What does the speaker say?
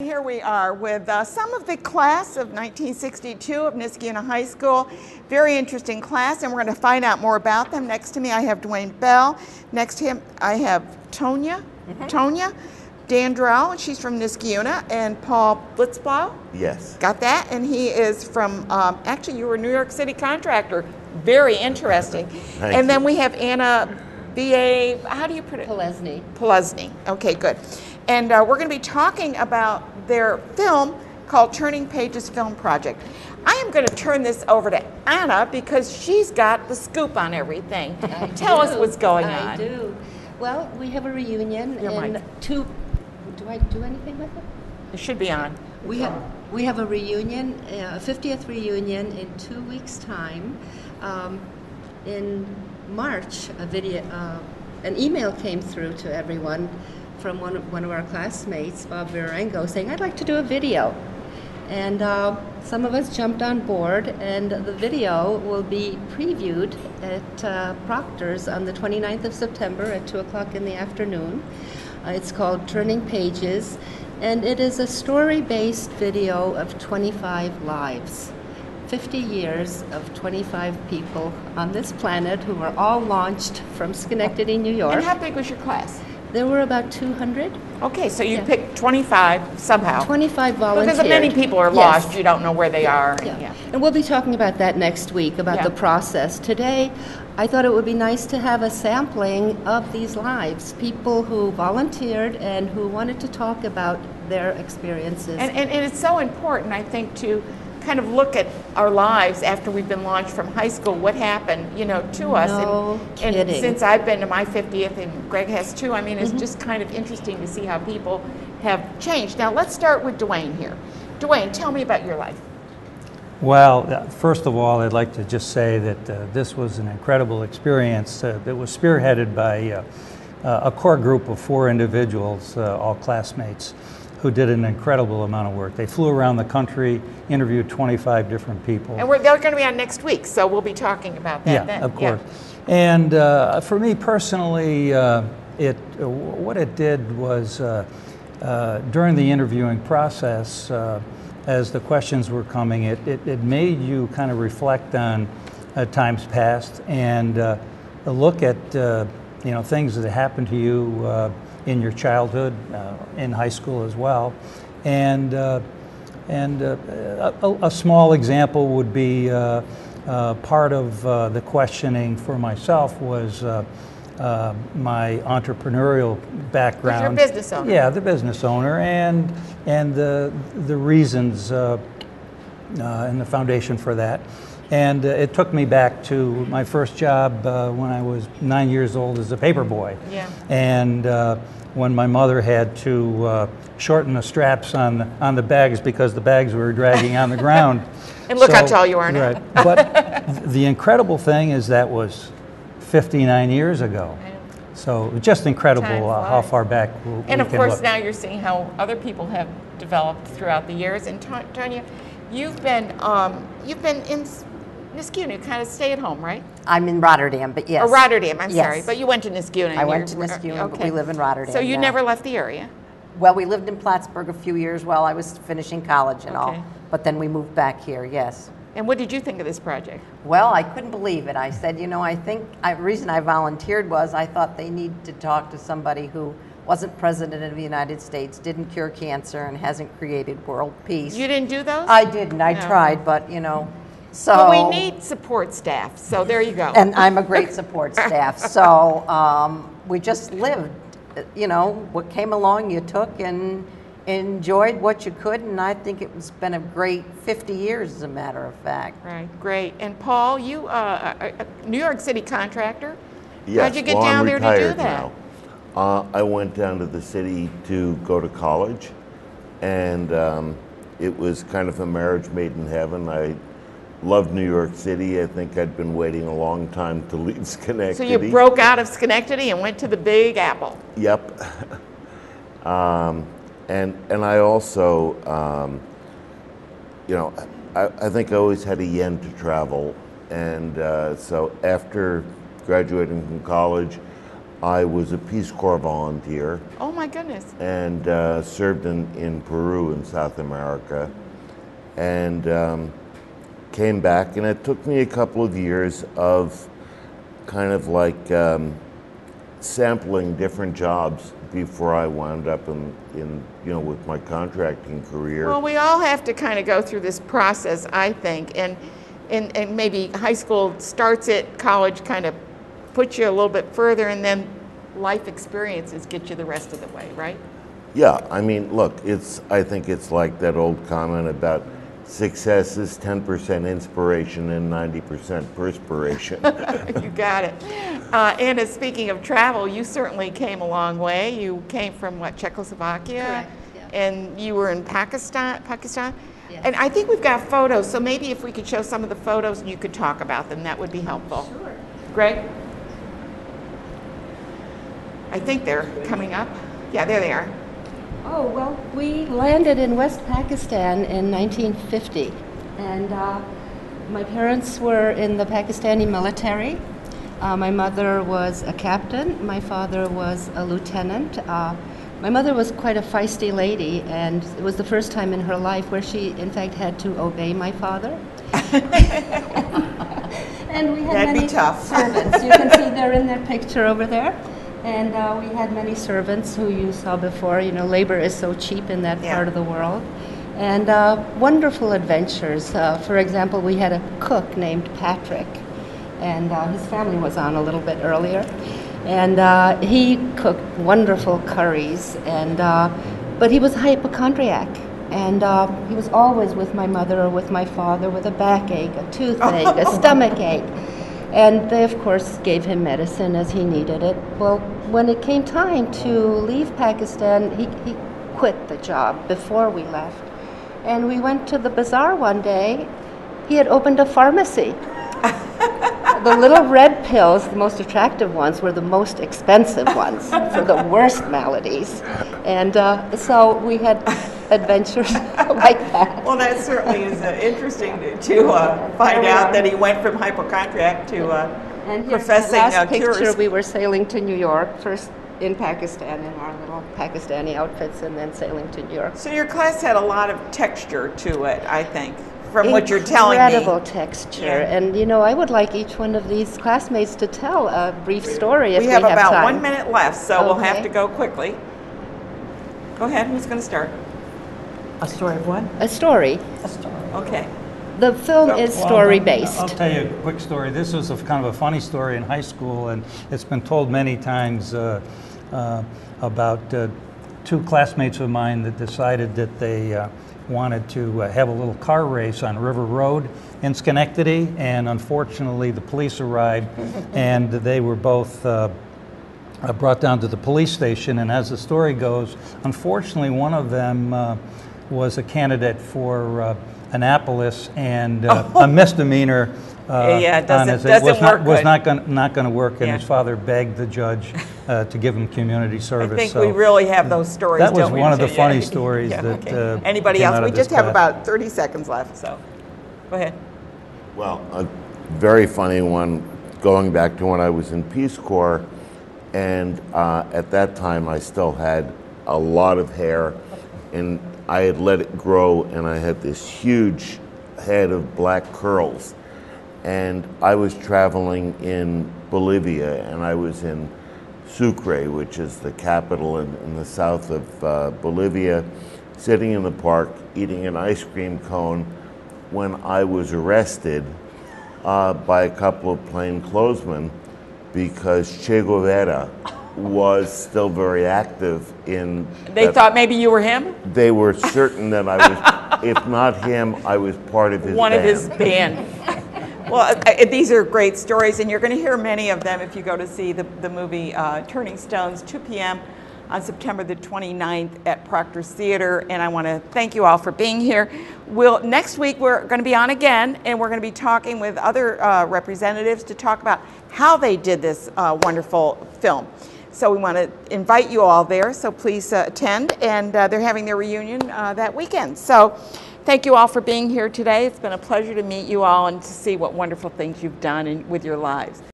Here we are with some of the class of 1962 of Niskayuna High School. Very interesting class, and we're going to find out more about them. Next to me I have Duane Ball. Next to him I have Tonia Dandrow, and she's from Niskayuna, and Paul Blitzblau. Yes. Got that? And he is from, actually you were a New York City Contractor. Very interesting. Thank and you. then we have Anna, VA, how do you put it? Polesny. Polesny. Okay, good. And we're going to be talking about their film called Turning Pages Film Project. I am going to turn this over to Anna because she's got the scoop on everything. Tell us what's going on. I do. Well, we have a reunion in two. Do I do anything with it? It should be on. We have a reunion, a 50th reunion in 2 weeks' time. In March, an email came through to everyone from one of our classmates, Bob Virengo, saying, I'd like to do a video. And some of us jumped on board, and the video will be previewed at Proctors on the 29th of September at 2 o'clock in the afternoon. It's called Turning Pages, and it is a story-based video of 25 lives. 50 years of 25 people on this planet who were all launched from Schenectady, New York. And how big was your class? There were about 200. Okay, so you picked 25 somehow. 25 volunteers. Because many people are lost, you don't know where they are. Yeah. And we'll be talking about that next week, about the process. Today, I thought it would be nice to have a sampling of these lives, people who volunteered and who wanted to talk about their experiences. And it's so important, I think, to kind of look at our lives after we've been launched from high school, what happened, to us. And since I've been to my 50th and Greg has too, I mean, it's just kind of interesting to see how people have changed. Now, let's start with Duane here. Duane, tell me about your life. Well, first of all, I'd like to just say that this was an incredible experience that was spearheaded by a core group of 4 individuals, all classmates, who did an incredible amount of work. They flew around the country, interviewed 25 different people. And they're going to be on next week, so we'll be talking about that then. Of course. And for me personally, what it did was during the interviewing process, as the questions were coming, it made you kind of reflect on times past and look at things that happened to you in your childhood, in high school as well, and a small example would be part of the questioning for myself was my entrepreneurial background. You're a business owner. Yeah, the business owner, and the reasons and the foundation for that. And it took me back to my first job when I was 9 years old as a paper boy. Yeah. And when my mother had to shorten the straps on the bags because the bags were dragging on the ground. And look how tall you are now. Right. But the incredible thing is that was 59 years ago. So just incredible how far back we can And of course look. now you're seeing how other people have developed throughout the years. And Tonia, you've been in Niskayuna, kind of stay at home, right? I'm in Rotterdam, but yes. Or Rotterdam, I'm Yes. sorry. But you went to Niskayuna. I went to Niskayuna, but we live in Rotterdam So you now. never left the area? Well, we lived in Plattsburgh a few years while I was finishing college and all, Okay. but then we moved back here, yes. And what did you think of this project? Well, I couldn't believe it. I said, I think the reason I volunteered was I thought they needed to talk to somebody who wasn't president of the United States, didn't cure cancer, and hasn't created world peace. You didn't do those? I didn't. I No. tried, but, so. Well, we need support staff, so there you go. And I'm a great support staff. So we just lived, what came along you took and enjoyed what you could. And I think it's been a great 50 years, as a matter of fact. Right, great. And Paul, you are a New York City contractor. Yes. How'd you get well, down I'm there retired to do that? Now. I went down to the city to go to college, and it was kind of a marriage made in heaven. I loved New York City. I think I'd been waiting a long time to leave Schenectady. So you broke out of Schenectady and went to the Big Apple. Yep. And I also, I think I always had a yen to travel. And so after graduating from college, I was a Peace Corps volunteer Oh my goodness. and served in Peru in South America, and came back, and it took me a couple of years of kind of like sampling different jobs before I wound up in with my contracting career. Well, we all have to kind of go through this process, I think, and maybe high school starts it, college kind of puts you a little bit further, and then life experiences get you the rest of the way, right? Yeah, I mean, look, I think it's like that old comment about success is 10% inspiration and 90% perspiration. You got it. Anna, speaking of travel, you certainly came a long way. You came from what, Czechoslovakia? Correct, yeah. And you were in Pakistan? Yes. And I think we've got photos, so maybe if we could show some of the photos and you could talk about them, that would be helpful. Sure. Greg? I think they're coming up. Yeah, there they are. Oh, well, we landed in West Pakistan in 1950, and my parents were in the Pakistani military. My mother was a captain, my father was a lieutenant. My mother was quite a feisty lady, and it was the first time in her life where she, in fact, had to obey my father. And we had That'd be many tough. servants. You can see they're in their picture over there. And we had many servants who you saw before. You know, labor is so cheap in that part of the world. And wonderful adventures. For example, we had a cook named Patrick, and his family was on a little bit earlier. And he cooked wonderful curries, and but he was a hypochondriac. And he was always with my mother or with my father with a backache, a toothache, a stomach ache. And they, of course, gave him medicine as he needed it. Well, when it came time to leave Pakistan, he quit the job before we left. And we went to the bazaar one day. He had opened a pharmacy. The little red pills, the most attractive ones, were the most expensive ones for the worst maladies. And so we had adventures like that. Well, that certainly is interesting to find out that he went from hypochondriac to And here's professing the last picture. cures. We were sailing to New York, first in Pakistan in our little Pakistani outfits, and then sailing to New York. So your class had a lot of texture to it, I think, from what you're telling me. Incredible texture. Yeah. And, you know, I would like each one of these classmates to tell a brief story if We have about time. 1 minute left, so we'll have Okay. to go quickly. Go ahead, who's going to start? A story of what? A story. A story. Okay. The film is story-based. I'll tell you a quick story. This was kind of a funny story in high school, and it's been told many times about two classmates of mine that decided that they wanted to have a little car race on River Road in Schenectady, and unfortunately the police arrived and they were both brought down to the police station. And as the story goes, unfortunately one of them was a candidate for Annapolis, and a misdemeanor Yeah, it on doesn't his- work was good. not going to work, and Yeah. his father begged the judge to give him community I service. think So we really have those stories, that was don't we? one of the Yeah. funny stories Yeah, that okay. Anybody came else? out We of this just have class. about 30 seconds left, so go ahead. Well, a very funny one, going back to when I was in Peace Corps, and at that time I still had a lot of hair, and I had let it grow, and I had this huge head of black curls. And I was traveling in Bolivia, and I was in Sucre, which is the capital in the south of Bolivia, sitting in the park eating an ice cream cone when I was arrested by a couple of plainclothesmen because Che Guevara was still very active in... They thought maybe you were him? They were certain that I was, if not him, I was part of his One band. of his band. Well, these are great stories, and you're going to hear many of them if you go to see the movie Turning Stones, 2 p.m. on September the 29th at Proctors Theater, and I want to thank you all for being here. Next week we're going to be on again, and we're going to be talking with other representatives to talk about how they did this wonderful film. So we want to invite you all there, so please attend, and they're having their reunion that weekend. So thank you all for being here today. It's been a pleasure to meet you all and to see what wonderful things you've done with your lives.